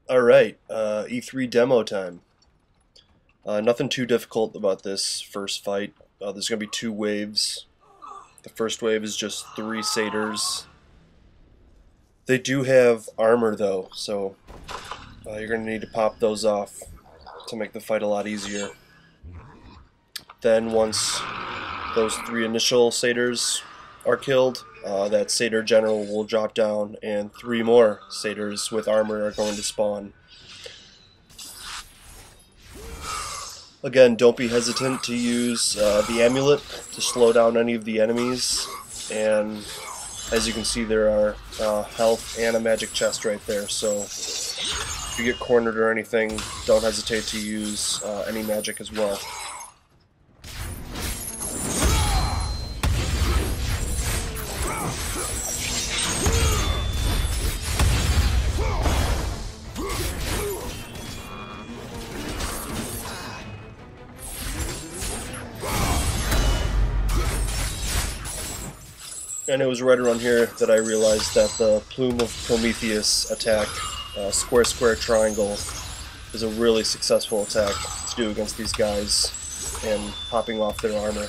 Alright, E3 demo time. Nothing too difficult about this first fight. There's going to be two waves. The first wave is just three satyrs. They do have armor though, so you're going to need to pop those off to make the fight a lot easier. Then once those three initial satyrs are killed, that satyr general will drop down and three more satyrs with armor are going to spawn. Again, don't be hesitant to use the amulet to slow down any of the enemies, and as you can see there are health and a magic chest right there, so if you get cornered or anything, don't hesitate to use any magic as well. And it was right around here that I realized that the Plume of Prometheus attack, square square triangle, is a really successful attack to do against these guys and popping off their armor.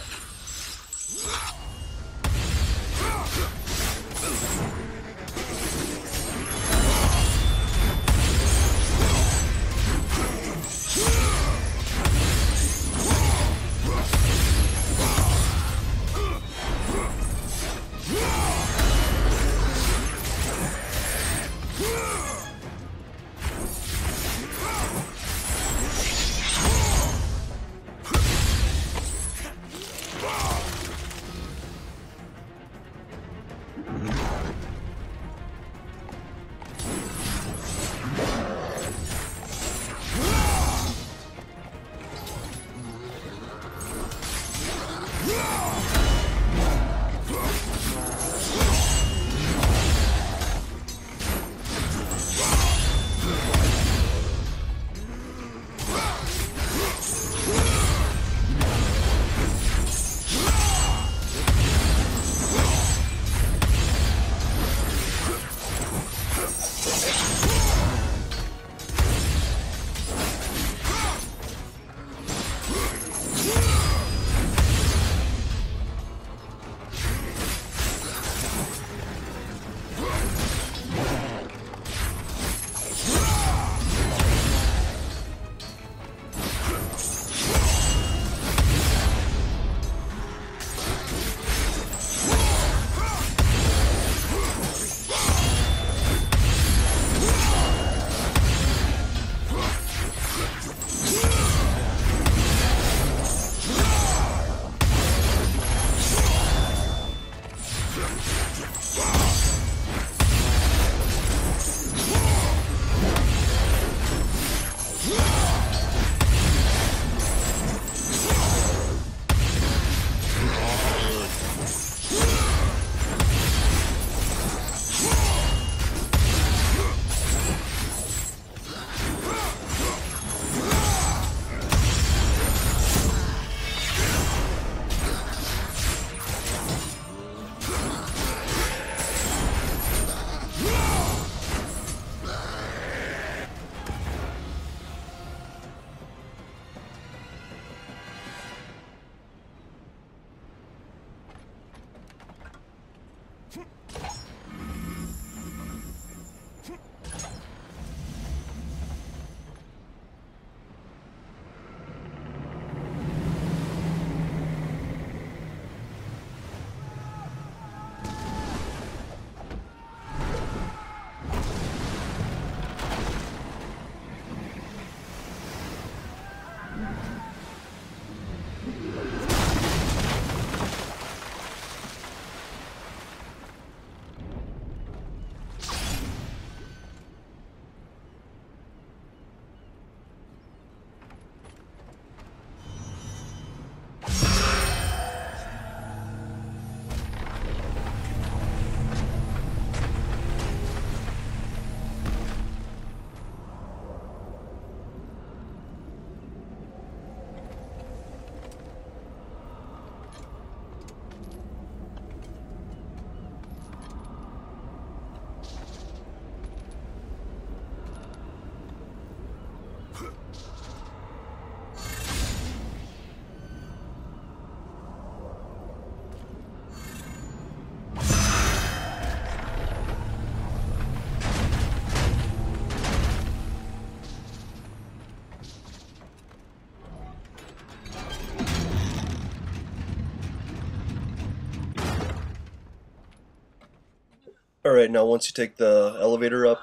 Alright, now once you take the elevator up,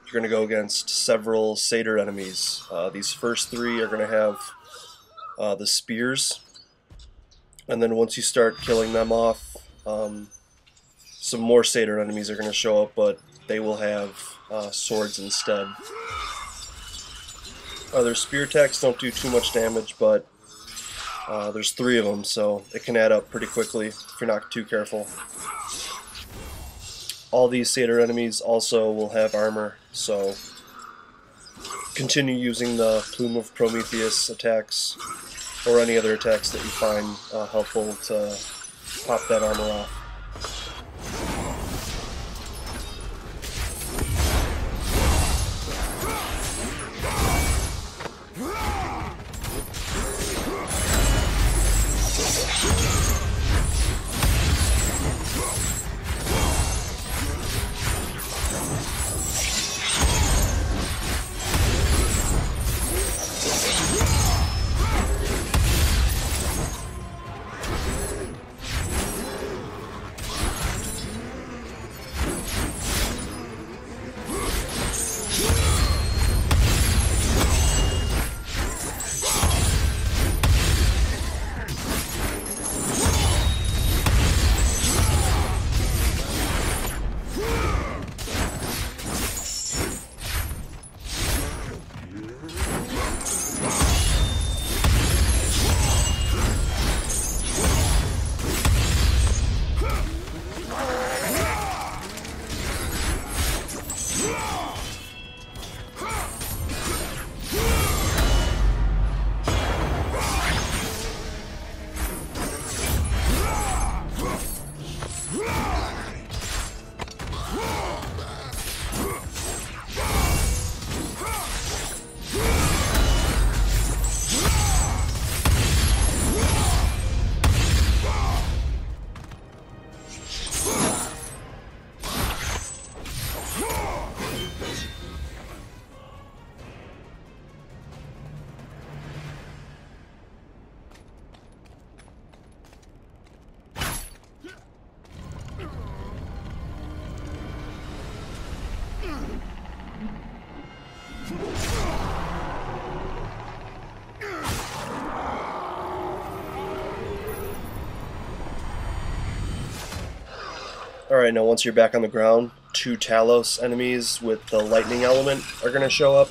you're going to go against several satyr enemies. These first three are going to have the spears, and then once you start killing them off, some more satyr enemies are going to show up, but they will have swords instead. Their spear attacks don't do too much damage, but there's three of them, so it can add up pretty quickly if you're not too careful. All these satyr enemies also will have armor, so continue using the Plume of Prometheus attacks or any other attacks that you find helpful to pop that armor off. Alright, now once you're back on the ground, two Talos enemies with the lightning element are going to show up.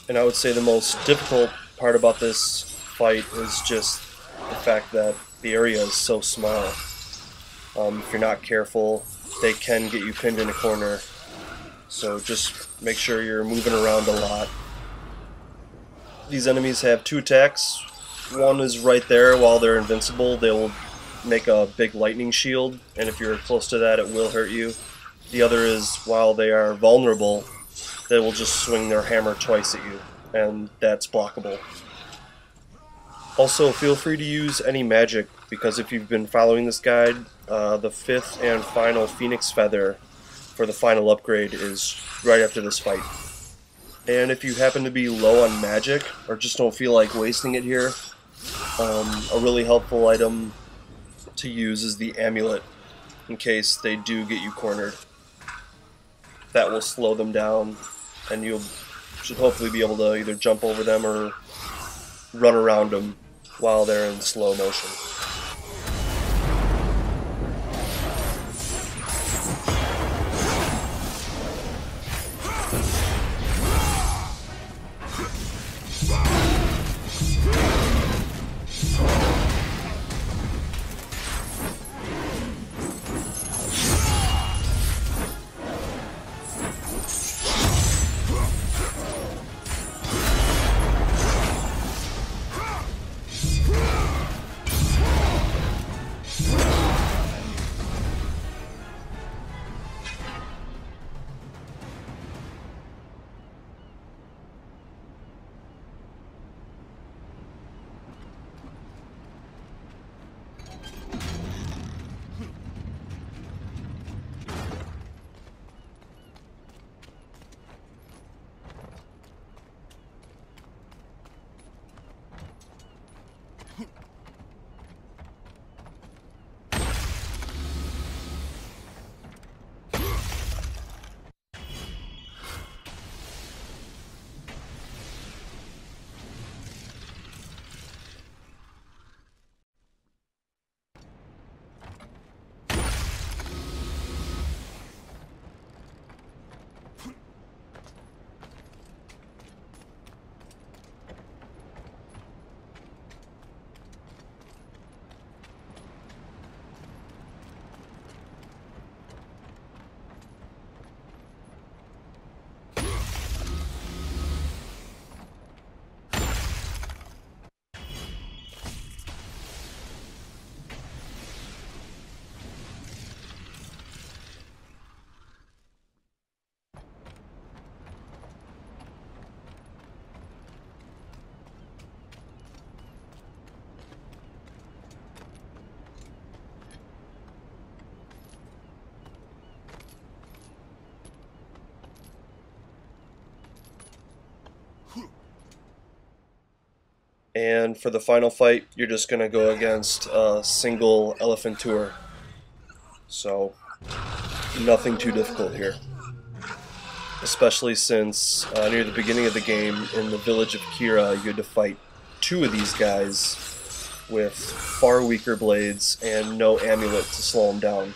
And I would say the most difficult part about this fight is just the fact that the area is so small. If you're not careful, they can get you pinned in a corner. So just make sure you're moving around a lot. These enemies have two attacks. One is right there while they're invincible. They will make a big lightning shield, and if you're close to that, it will hurt you. The other is while they are vulnerable, they will just swing their hammer twice at you, and that's blockable. Also, feel free to use any magic, because if you've been following this guide, the fifth and final Phoenix Feather for the final upgrade is right after this fight. And if you happen to be low on magic, or just don't feel like wasting it here, a really helpful item to use is the amulet, in case they do get you cornered. That will slow them down, and you should hopefully be able to either jump over them or run around them while they're in slow motion. And for the final fight, you're just going to go against a single Elephantour. So, nothing too difficult here. Especially since near the beginning of the game, in the village of Kira, you had to fight two of these guys with far weaker blades and no amulet to slow them down.